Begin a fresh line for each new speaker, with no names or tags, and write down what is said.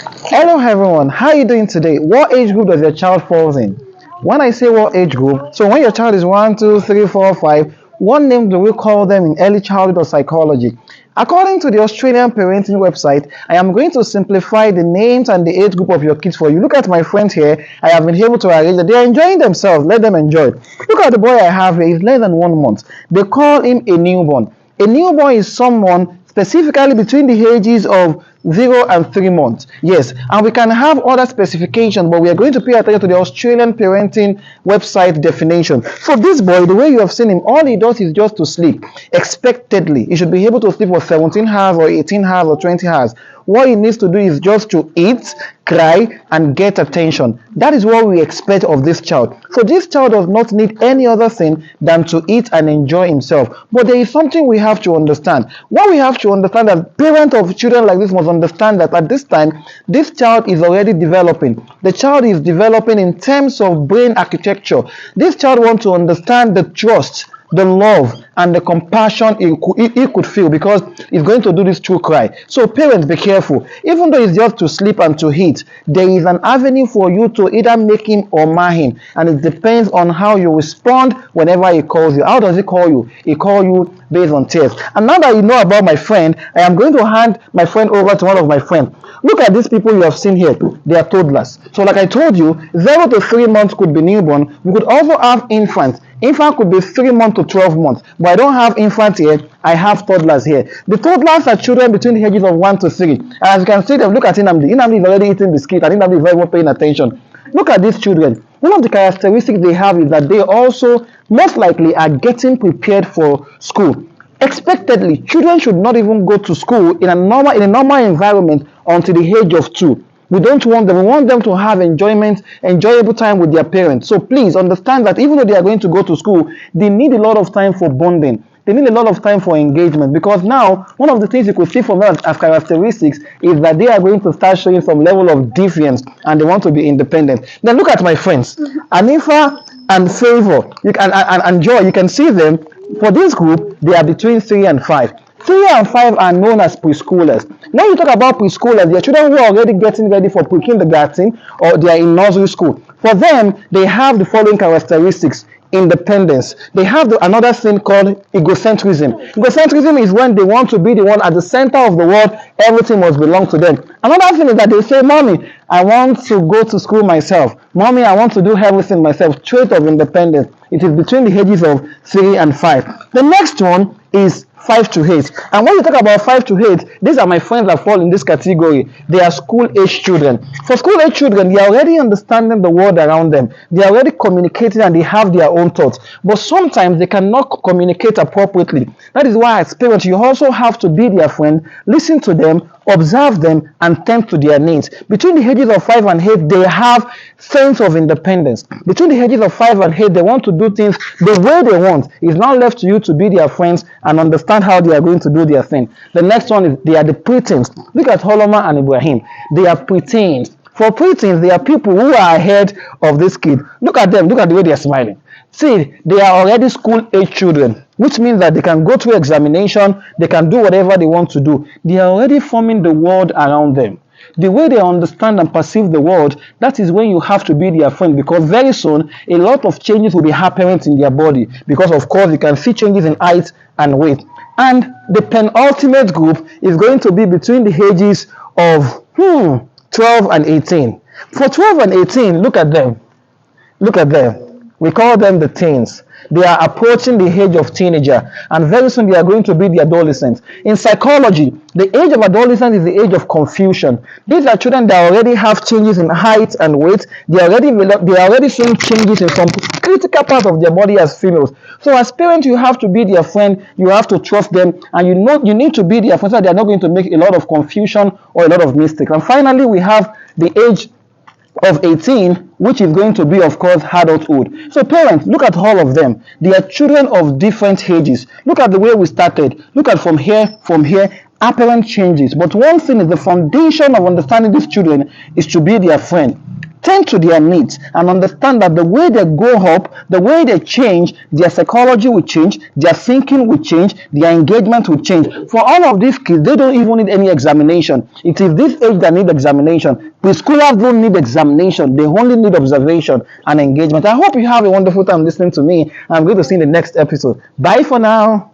Hello everyone, how are you doing today? What age group does your child falls in? When I say what age group, so when your child is 1, 2, 3, 4, 5, what name do we call them in early childhood or psychology? According to the Australian parenting website, I am going to simplify the names and the age group of your kids for you. Look at my friends here. I have been able to arrange that. They are enjoying themselves. Let them enjoy. Look at the boy I have here. He's less than 1 month. They call him a newborn. A newborn is someone specifically between the ages of 0 and 3 months. Yes, and we can have other specifications, but we are going to pay attention to the Australian parenting website definition. So this boy, the way you have seen him, all he does is just to sleep. Expectedly, he should be able to sleep for 17 hours or 18 hours or 20 hours. What he needs to do is just to eat, cry, and get attention. That is what we expect of this child. So this child does not need any other thing than to eat and enjoy himself. But there is something we have to understand. What we have to understand as parents of children like this must understand that at this time, this child is already developing. The child is developing in terms of brain architecture. This child wants to understand the trust, the love, and the compassion he could feel, because he's going to do this through cry. So parents, be careful. Even though it's just to sleep and to eat, there is an avenue for you to either make him or mar him, and it depends on how you respond whenever he calls you. How does he call you? He calls you based on tears. And now that you know about my friend, I am going to hand my friend over to one of my friends. Look at these people you have seen here. They are toddlers. So like I told you, 0 to 3 months could be newborn. We could also have infants. Infant could be 3 months to 12 months, but I don't have infants here. I have toddlers here. The toddlers are children between the ages of 1 to 3. And as you can see them, look at Inamdi. Inamdi is already eating biscuit, and Inamdi is very well paying attention. Look at these children. One of the characteristics they have is that they also most likely are getting prepared for school. Expectedly, children should not even go to school in a normal environment until the age of 2. We don't want them. We want them to have enjoyable time with their parents. So please understand that even though they are going to go to school, they need a lot of time for bonding. They need a lot of time for engagement, because now one of the things you could see from them as characteristics is that they are going to start showing some level of defiance and they want to be independent. Then look at my friends, Anifa and Favor, and Joy. You can see them. For this group, they are between 3 and 5. 3 and 5 are known as preschoolers. Now you talk about preschoolers, they are children who are already getting ready for pre-kindergarten or they are in nursery school. For them, they have the following characteristics. Independence. They have another thing called egocentrism. Egocentrism is when they want to be the one at the center of the world. Everything must belong to them. Another thing is that they say, Mommy, I want to go to school myself. Mommy, I want to do everything myself. Trait of independence. It is between the ages of 3 and 5. The next one is 5 to 8. And when you talk about 5 to 8, these are my friends that fall in this category. They are school age children. For school age children, they are already understanding the world around them. They are already communicating and they have their own thoughts. But sometimes they cannot communicate appropriately. That is why as parents, you also have to be their friend, listen to them, observe them, and tend to their needs. Between the ages of 5 and 8, they have sense of independence. Between the ages of 5 and 8, they want to do things the way they want. It's now left to you to be their friends and understand how they are going to do their thing. The next one is they are the preteens. Look at Holoma and Ibrahim. They are preteens. For preteens, they are people who are ahead of this kid. Look at them. Look at the way they are smiling. See, they are already school age children, which means that they can go through examination, they can do whatever they want to do. They are already forming the world around them. The way they understand and perceive the world, that is when you have to be their friend, because very soon a lot of changes will be happening in their body, because of course you can see changes in height and weight. And the penultimate group is going to be between the ages of 12 and 18. For 12 and 18, look at them. Look at them. We call them the teens. They are approaching the age of teenager, and very soon they are going to be the adolescents. In psychology, the age of adolescence is the age of confusion. These are children that already have changes in height and weight. They are already seeing changes in some critical parts of their body as females. So as parents, you have to be their friend. You have to trust them, and you need to be their friend so that they are not going to make a lot of confusion or a lot of mistakes. And finally, we have the age of 18, which is going to be, of course, adulthood. So parents, look at all of them. They are children of different ages. Look at the way we started. Look at from here, apparent changes. But one thing is the foundation of understanding these children is to be their friend. tend to their needs, and understand that the way they grow up, the way they change, their psychology will change, their thinking will change, their engagement will change. For all of these kids, they don't even need any examination. It is this age that need examination. Preschoolers don't need examination. They only need observation and engagement. I hope you have a wonderful time listening to me. I'm going to see you in the next episode. Bye for now.